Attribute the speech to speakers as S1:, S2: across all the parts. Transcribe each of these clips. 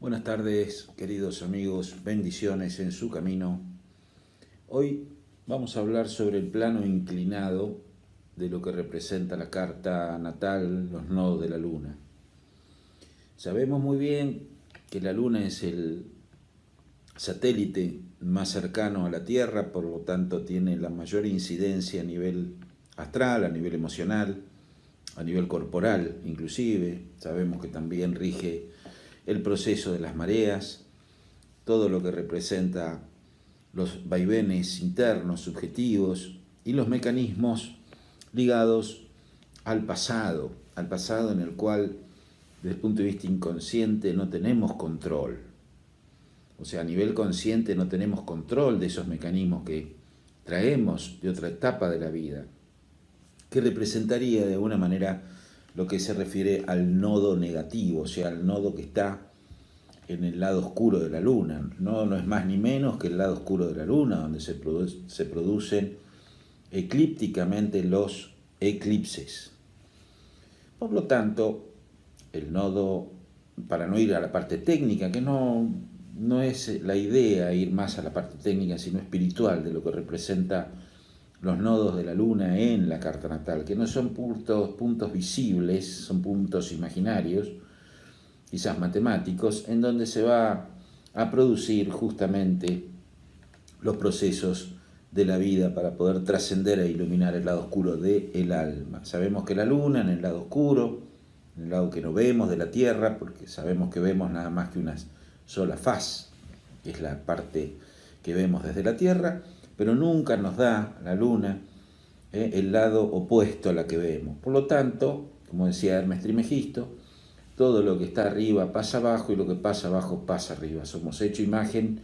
S1: Buenas tardes, queridos amigos, bendiciones en su camino. Hoy vamos a hablar sobre el plano inclinado de lo que representa la carta natal, los nodos de la luna. Sabemos muy bien que la luna es el satélite más cercano a la Tierra, por lo tanto tiene la mayor incidencia a nivel astral, a nivel emocional, a nivel corporal inclusive. Sabemos que también rige el proceso de las mareas, todo lo que representa los vaivenes internos, subjetivos y los mecanismos ligados al pasado en el cual desde el punto de vista inconsciente no tenemos control. O sea, a nivel consciente no tenemos control de esos mecanismos que traemos de otra etapa de la vida, que representaría de alguna manera lo que se refiere al nodo negativo, o sea, al nodo que está en el lado oscuro de la luna. No es más ni menos que el lado oscuro de la luna, donde se producen eclípticamente los eclipses. Por lo tanto, el nodo, para no ir a la parte técnica, que no es la idea ir más a la parte técnica, sino espiritual de lo que representa los nodos de la luna en la carta natal, que no son puntos visibles, son puntos imaginarios, quizás matemáticos, en donde se va a producir justamente los procesos de la vida para poder trascender e iluminar el lado oscuro del alma. Sabemos que la luna en el lado oscuro, en el lado que no vemos de la Tierra, porque sabemos que vemos nada más que una sola faz, que es la parte que vemos desde la Tierra, pero nunca nos da la luna el lado opuesto a la que vemos. Por lo tanto, como decía Hermes Trismegisto, todo lo que está arriba pasa abajo y lo que pasa abajo pasa arriba. Somos hecho imagen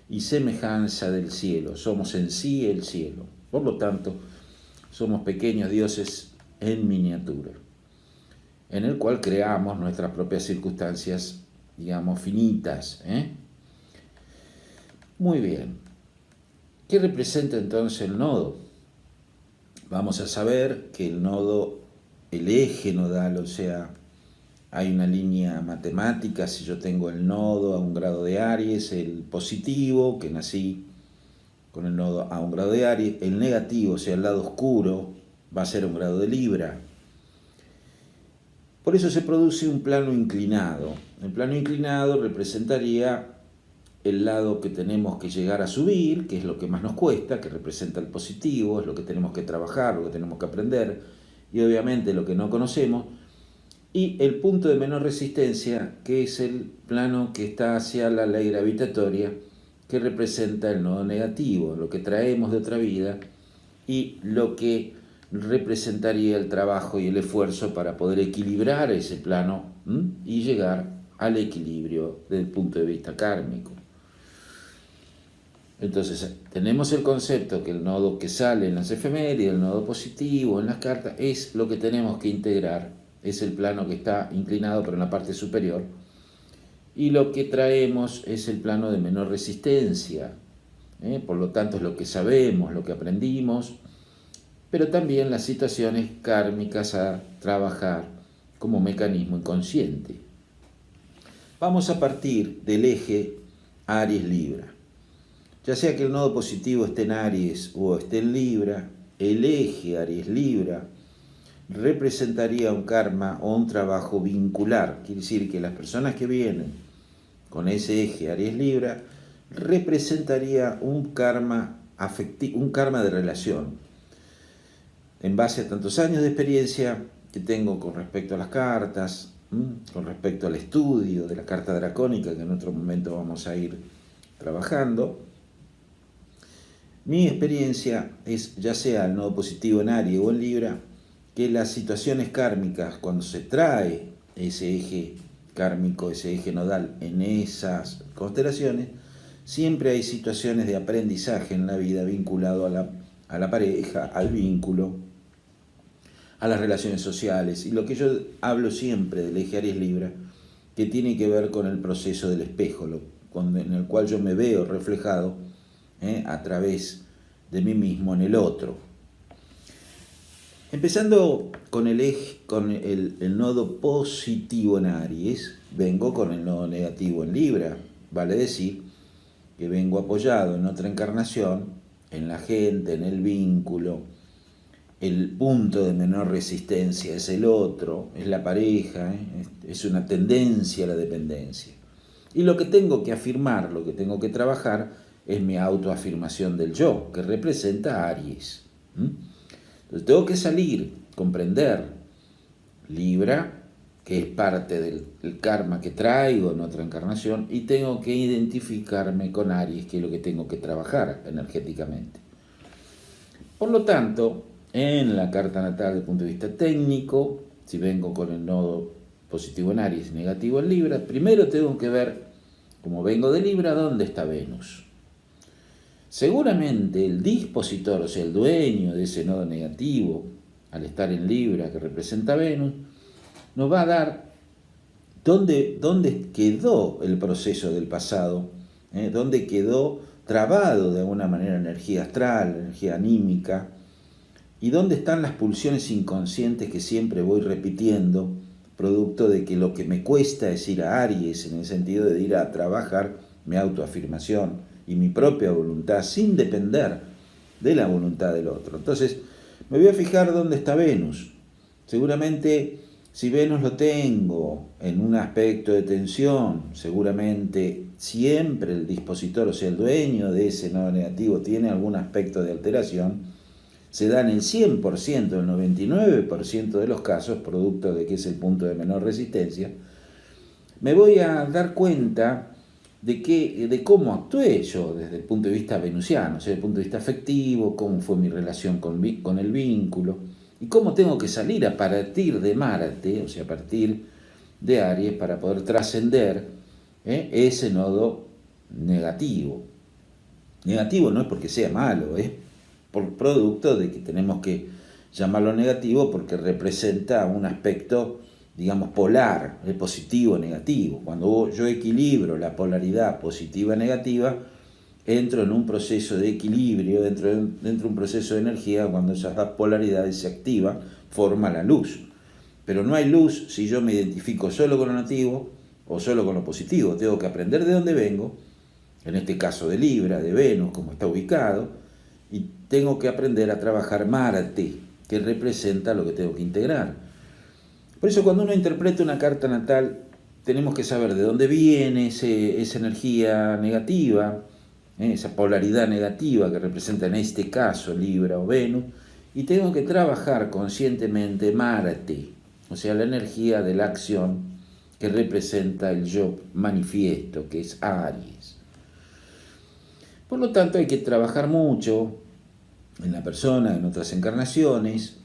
S1: y semejanza del cielo. Somos en sí el cielo. Por lo tanto, somos pequeños dioses en miniatura, en el cual creamos nuestras propias circunstancias, digamos, finitas. Muy bien. ¿Qué representa entonces el nodo? Vamos a saber que el nodo, el eje nodal, o sea, hay una línea matemática. Si yo tengo el nodo a un grado de Aries, el positivo, que nací con el nodo a un grado de Aries, el negativo, o sea, el lado oscuro, va a ser un grado de Libra. Por eso se produce un plano inclinado. El plano inclinado representaría el lado que tenemos que llegar a subir, que es lo que más nos cuesta, que representa el positivo, es lo que tenemos que trabajar, lo que tenemos que aprender, y obviamente lo que no conocemos, y el punto de menor resistencia, que es el plano que está hacia la ley gravitatoria, que representa el nodo negativo, lo que traemos de otra vida, y lo que representaría el trabajo y el esfuerzo para poder equilibrar ese plano y llegar al equilibrio desde el punto de vista kármico. Entonces, tenemos el concepto que el nodo que sale en las efemérides, el nodo positivo en las cartas, es lo que tenemos que integrar, es el plano que está inclinado pero en la parte superior, y lo que traemos es el plano de menor resistencia, por lo tanto es lo que sabemos, lo que aprendimos, pero también las situaciones kármicas a trabajar como mecanismo inconsciente. Vamos a partir del eje Aries-Libra. Ya sea que el nodo positivo esté en Aries o esté en Libra, el eje Aries-Libra representaría un karma o un trabajo vincular. Quiere decir que las personas que vienen con ese eje Aries-Libra representaría un karma afectivo, un karma de relación, en base a tantos años de experiencia que tengo con respecto a las cartas, con respecto al estudio de la carta dracónica, que en otro momento vamos a ir trabajando. Mi experiencia es, ya sea el nodo positivo en Aries o en Libra, que las situaciones kármicas, cuando se trae ese eje kármico, ese eje nodal en esas constelaciones, siempre hay situaciones de aprendizaje en la vida vinculado a la pareja, al vínculo, a las relaciones sociales. Y lo que yo hablo siempre del eje Aries-Libra, que tiene que ver con el proceso del espejo, en el cual yo me veo reflejado a través de mí mismo en el otro. Empezando con el eje, con el nodo positivo en Aries, vengo con el nodo negativo en Libra. Vale decir que vengo apoyado en otra encarnación, en la gente, en el vínculo. El punto de menor resistencia es el otro, es la pareja, es una tendencia a la dependencia. Y lo que tengo que afirmar, lo que tengo que trabajar, es mi autoafirmación del yo, que representa a Aries. Entonces tengo que salir, comprender Libra, que es parte del karma que traigo en otra encarnación, y tengo que identificarme con Aries, que es lo que tengo que trabajar energéticamente. Por lo tanto, en la carta natal desde el punto de vista técnico, si vengo con el nodo positivo en Aries y negativo en Libra, primero tengo que ver, como vengo de Libra, dónde está Venus. Seguramente el dispositor, o sea, el dueño de ese nodo negativo, al estar en Libra, que representa a Venus, nos va a dar dónde quedó el proceso del pasado, dónde quedó trabado de alguna manera energía astral, energía anímica, y dónde están las pulsiones inconscientes que siempre voy repitiendo, producto de que lo que me cuesta es ir a Aries, en el sentido de ir a trabajar mi autoafirmación y mi propia voluntad, sin depender de la voluntad del otro. Entonces, me voy a fijar dónde está Venus. Seguramente, si Venus lo tengo en un aspecto de tensión, seguramente siempre el dispositor, o sea, el dueño de ese nodo negativo, tiene algún aspecto de alteración. Se da en el 100%, el 99% de los casos, producto de que es el punto de menor resistencia. Me voy a dar cuenta de cómo actué yo desde el punto de vista venusiano, o sea, desde el punto de vista afectivo, cómo fue mi relación con el vínculo, y cómo tengo que salir a partir de Marte, o sea, a partir de Aries, para poder trascender ese nodo negativo. Negativo no es porque sea malo, es por producto de que tenemos que llamarlo negativo porque representa un aspecto, digamos, polar, el positivo negativo. Cuando yo equilibro la polaridad positiva-negativa, entro en un proceso de equilibrio, dentro de un proceso de energía. Cuando esas dos polaridades se activan, forma la luz. Pero no hay luz si yo me identifico solo con lo negativo o solo con lo positivo. Tengo que aprender de dónde vengo, en este caso de Libra, de Venus, como está ubicado, y tengo que aprender a trabajar Marte, que representa lo que tengo que integrar. Por eso cuando uno interpreta una carta natal, tenemos que saber de dónde viene esa energía negativa, esa polaridad negativa que representa en este caso Libra o Venus, y tengo que trabajar conscientemente Marte, o sea, la energía de la acción que representa el yo manifiesto, que es Aries. Por lo tanto, hay que trabajar mucho en la persona, en otras encarnaciones.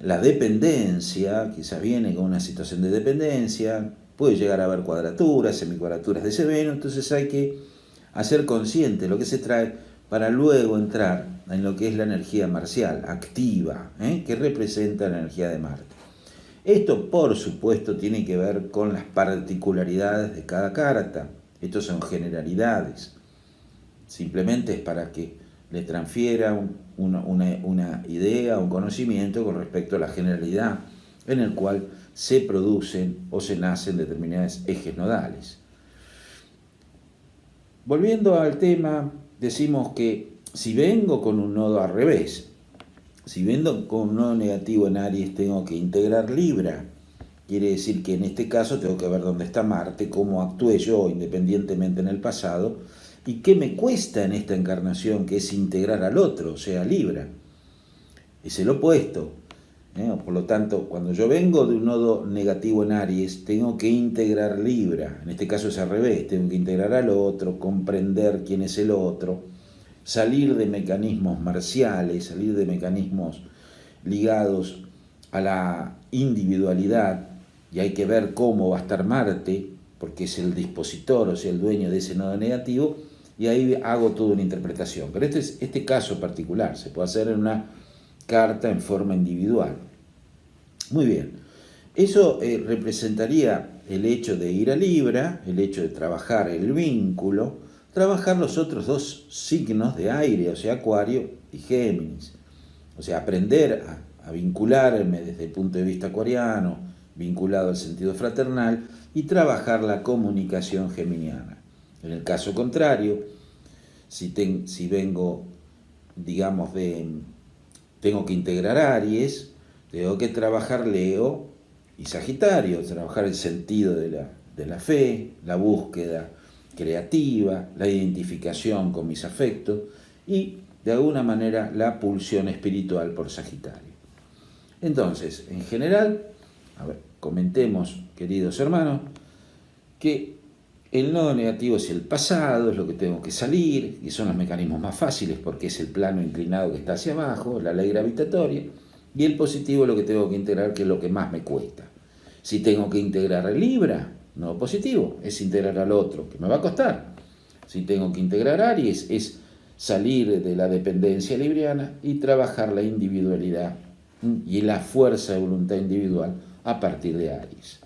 S1: La dependencia, quizás viene con una situación de dependencia, puede llegar a haber cuadraturas, semicuadraturas de ese Venus, entonces hay que hacer consciente lo que se trae para luego entrar en lo que es la energía marcial, activa, que representa la energía de Marte. Esto, por supuesto, tiene que ver con las particularidades de cada carta. Estos son generalidades. Simplemente es para que le transfiera una idea, un conocimiento con respecto a la generalidad en el cual se producen o se nacen determinados ejes nodales. Volviendo al tema, decimos que si vengo con un nodo al revés, si vengo con un nodo negativo en Aries, tengo que integrar Libra. Quiere decir que en este caso tengo que ver dónde está Marte, cómo actué yo independientemente en el pasado, y qué me cuesta en esta encarnación, que es integrar al otro, o sea, Libra. Es el opuesto. Por lo tanto, cuando yo vengo de un nodo negativo en Aries, tengo que integrar Libra. En este caso es al revés, tengo que integrar al otro, comprender quién es el otro, salir de mecanismos marciales, salir de mecanismos ligados a la individualidad, y hay que ver cómo va a estar Marte, porque es el dispositor, o sea, el dueño de ese nodo negativo, y ahí hago toda una interpretación. Pero este caso particular se puede hacer en una carta en forma individual. Muy bien, eso representaría el hecho de ir a Libra, el hecho de trabajar el vínculo, trabajar los otros dos signos de aire, o sea, Acuario y Géminis. O sea, aprender a vincularme desde el punto de vista acuariano, vinculado al sentido fraternal, y trabajar la comunicación geminiana. En el caso contrario, si vengo, digamos, tengo que integrar Aries, tengo que trabajar Leo y Sagitario, trabajar el sentido de la fe, la búsqueda creativa, la identificación con mis afectos y, de alguna manera, la pulsión espiritual por Sagitario. Entonces, en general, a ver, comentemos, queridos hermanos, que el nodo negativo es el pasado, es lo que tengo que salir, y son los mecanismos más fáciles porque es el plano inclinado que está hacia abajo, la ley gravitatoria, y el positivo es lo que tengo que integrar, que es lo que más me cuesta. Si tengo que integrar el Libra, nodo positivo, es integrar al otro, que me va a costar. Si tengo que integrar Aries, es salir de la dependencia libriana y trabajar la individualidad y la fuerza de voluntad individual a partir de Aries.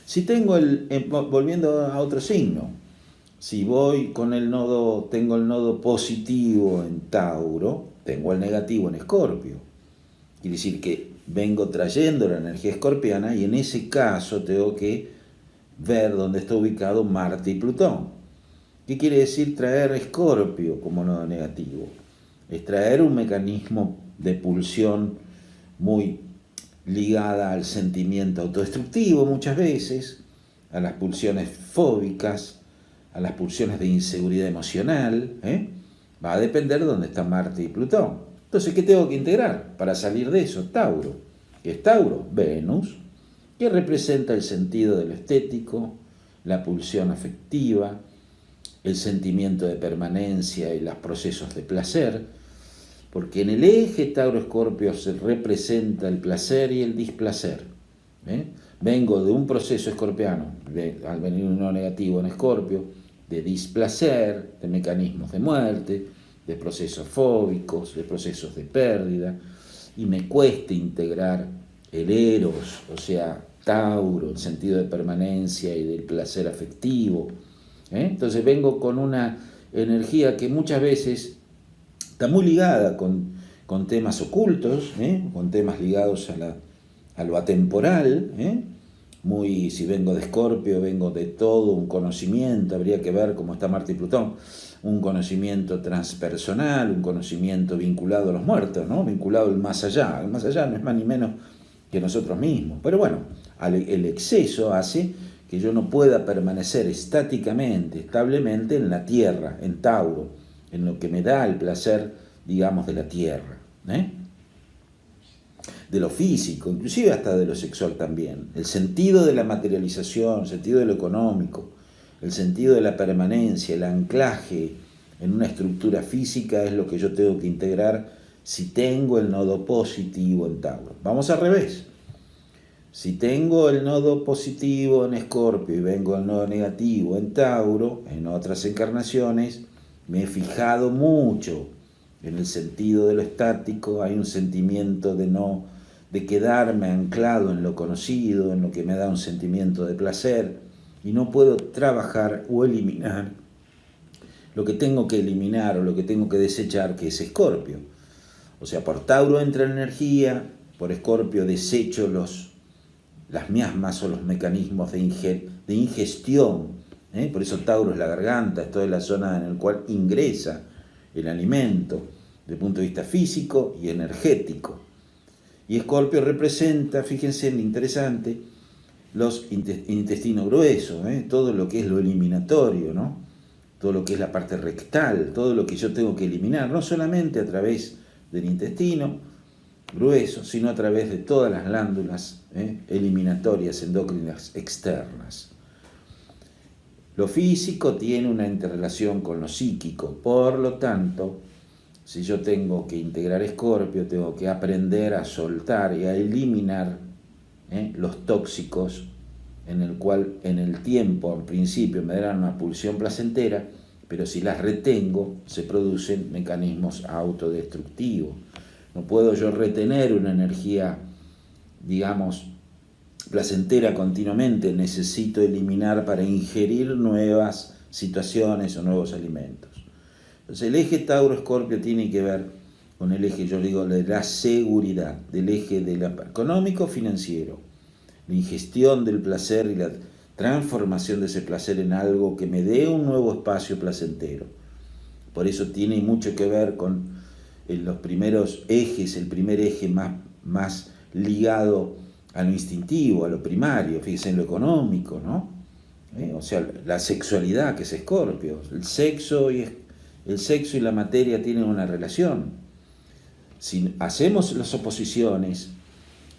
S1: Si tengo volviendo a otro signo, si voy con tengo el nodo positivo en Tauro, tengo el negativo en Escorpio. Quiere decir que vengo trayendo la energía escorpiana y en ese caso tengo que ver dónde está ubicado Marte y Plutón. ¿Qué quiere decir traer Escorpio como nodo negativo? Es traer un mecanismo de pulsión muy ligada al sentimiento autodestructivo muchas veces, a las pulsiones fóbicas, a las pulsiones de inseguridad emocional, va a depender de dónde está Marte y Plutón. Entonces, ¿qué tengo que integrar para salir de eso? Tauro. ¿Qué es Tauro? Venus, que representa el sentido de lo estético, la pulsión afectiva, el sentimiento de permanencia y los procesos de placer, porque en el eje Tauro-Escorpio se representa el placer y el displacer. Vengo de un proceso escorpiano, al venir un nodo negativo en Escorpio, de displacer, de mecanismos de muerte, de procesos fóbicos, de procesos de pérdida, y me cuesta integrar el Eros, o sea, Tauro, el sentido de permanencia y del placer afectivo. Entonces vengo con una energía que muchas veces está muy ligada con temas ocultos, con temas ligados a lo atemporal. Si vengo de Escorpio, vengo de todo un conocimiento, habría que ver cómo está Marte y Plutón, un conocimiento transpersonal, un conocimiento vinculado a los muertos, vinculado al más allá. El más allá no es más ni menos que nosotros mismos. Pero bueno, el exceso hace que yo no pueda permanecer estáticamente, establemente en la Tierra, en Tauro, en lo que me da el placer, digamos, de la Tierra, de lo físico, inclusive hasta de lo sexual también. El sentido de la materialización, el sentido de lo económico, el sentido de la permanencia, el anclaje en una estructura física es lo que yo tengo que integrar si tengo el nodo positivo en Tauro. Vamos al revés. Si tengo el nodo positivo en Escorpio y vengo al nodo negativo en Tauro, en otras encarnaciones, me he fijado mucho en el sentido de lo estático, hay un sentimiento de quedarme anclado en lo conocido, en lo que me da un sentimiento de placer, y no puedo trabajar o eliminar lo que tengo que eliminar o lo que tengo que desechar, que es Escorpio. O sea, por Tauro entra la energía, por Escorpio desecho las miasmas o los mecanismos de ingestión. Por eso Tauro es la garganta, es toda la zona en la cual ingresa el alimento, desde el punto de vista físico y energético. Y Escorpio representa, fíjense en lo interesante, los intestino grueso, todo lo que es lo eliminatorio, todo lo que es la parte rectal, todo lo que yo tengo que eliminar, no solamente a través del intestino grueso, sino a través de todas las glándulas eliminatorias endocrinas externas. Lo físico tiene una interrelación con lo psíquico, por lo tanto, si yo tengo que integrar Escorpio, tengo que aprender a soltar y a eliminar los tóxicos en el cual en el tiempo, al principio, me darán una pulsión placentera, pero si las retengo, se producen mecanismos autodestructivos. No puedo yo retener una energía, digamos, placentera continuamente, necesito eliminar para ingerir nuevas situaciones o nuevos alimentos. Entonces el eje Tauro-Escorpio tiene que ver con el eje, yo digo, de la seguridad, del eje económico-financiero, la ingestión del placer y la transformación de ese placer en algo que me dé un nuevo espacio placentero. Por eso tiene mucho que ver con los primeros ejes, el primer eje más ligado a lo instintivo, a lo primario, fíjense en lo económico, ¿no? O sea, la sexualidad, que es Escorpio, el sexo y la materia tienen una relación. Si hacemos las oposiciones,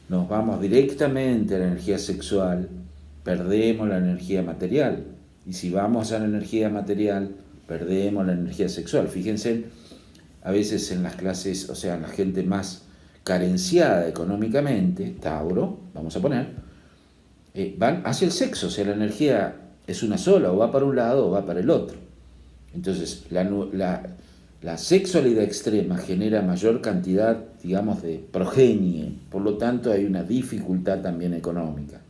S1: nos vamos directamente a la energía sexual, perdemos la energía material. Y si vamos a la energía material, perdemos la energía sexual. Fíjense, a veces en las clases, o sea, la gente más carenciada económicamente, Tauro, vamos a poner, van hacia el sexo, o sea, la energía es una sola, o va para un lado o va para el otro. Entonces, la sexualidad extrema genera mayor cantidad, digamos, de progenie, por lo tanto hay una dificultad también económica.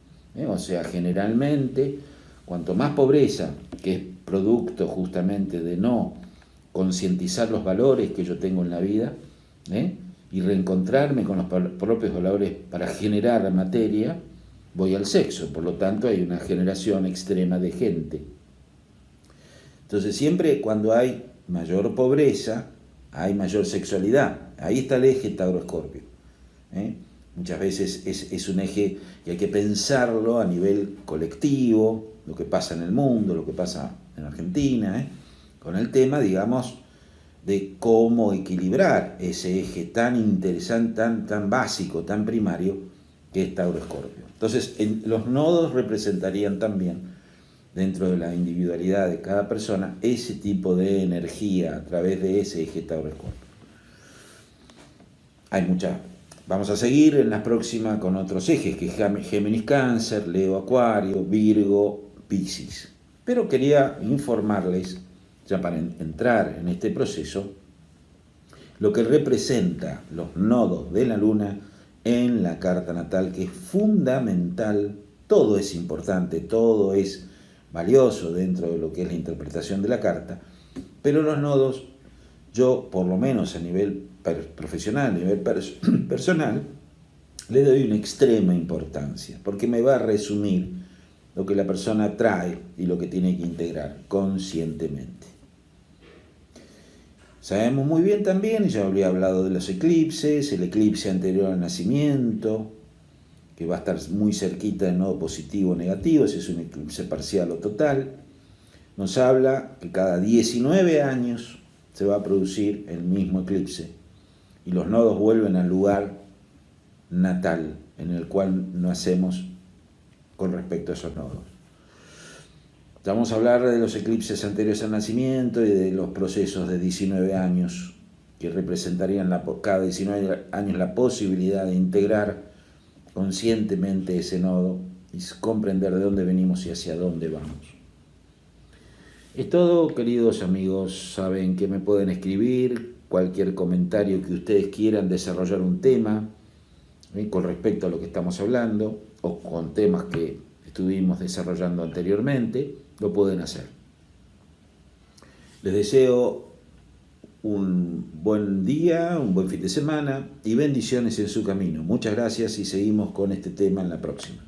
S1: O sea, generalmente, cuanto más pobreza, que es producto justamente de no concientizar los valores que yo tengo en la vida, y reencontrarme con los propios valores para generar materia, voy al sexo. Por lo tanto, hay una generación extrema de gente. Entonces, siempre cuando hay mayor pobreza, hay mayor sexualidad. Ahí está el eje Tauro-Escorpio. Muchas veces es un eje que hay que pensarlo a nivel colectivo, lo que pasa en el mundo, lo que pasa en Argentina, con el tema, digamos, de cómo equilibrar ese eje tan interesante, tan básico, tan primario, que es Tauro-Escorpio. Entonces, los nodos representarían también, dentro de la individualidad de cada persona, ese tipo de energía a través de ese eje Tauro-Escorpio. Hay muchas. Vamos a seguir en la próxima con otros ejes, que es Géminis-Cáncer, Leo-Acuario, Virgo-Piscis. Pero quería informarles, ya para entrar en este proceso, lo que representa los nodos de la Luna en la carta natal, que es fundamental. Todo es importante, todo es valioso dentro de lo que es la interpretación de la carta, pero los nodos, yo por lo menos a nivel profesional, a nivel personal, le doy una extrema importancia, porque me va a resumir lo que la persona trae y lo que tiene que integrar conscientemente. Sabemos muy bien también, ya había hablado de los eclipses, el eclipse anterior al nacimiento, que va a estar muy cerquita del nodo positivo o negativo, si es un eclipse parcial o total. Nos habla que cada 19 años se va a producir el mismo eclipse y los nodos vuelven al lugar natal en el cual nacemos con respecto a esos nodos. Vamos a hablar de los eclipses anteriores al nacimiento y de los procesos de 19 años que representarían cada 19 años la posibilidad de integrar conscientemente ese nodo y comprender de dónde venimos y hacia dónde vamos. Es todo, queridos amigos. Saben que me pueden escribir cualquier comentario que ustedes quieran, desarrollar un tema con respecto a lo que estamos hablando o con temas que estuvimos desarrollando anteriormente, lo pueden hacer. Les deseo un buen día, un buen fin de semana y bendiciones en su camino. Muchas gracias y seguimos con este tema en la próxima.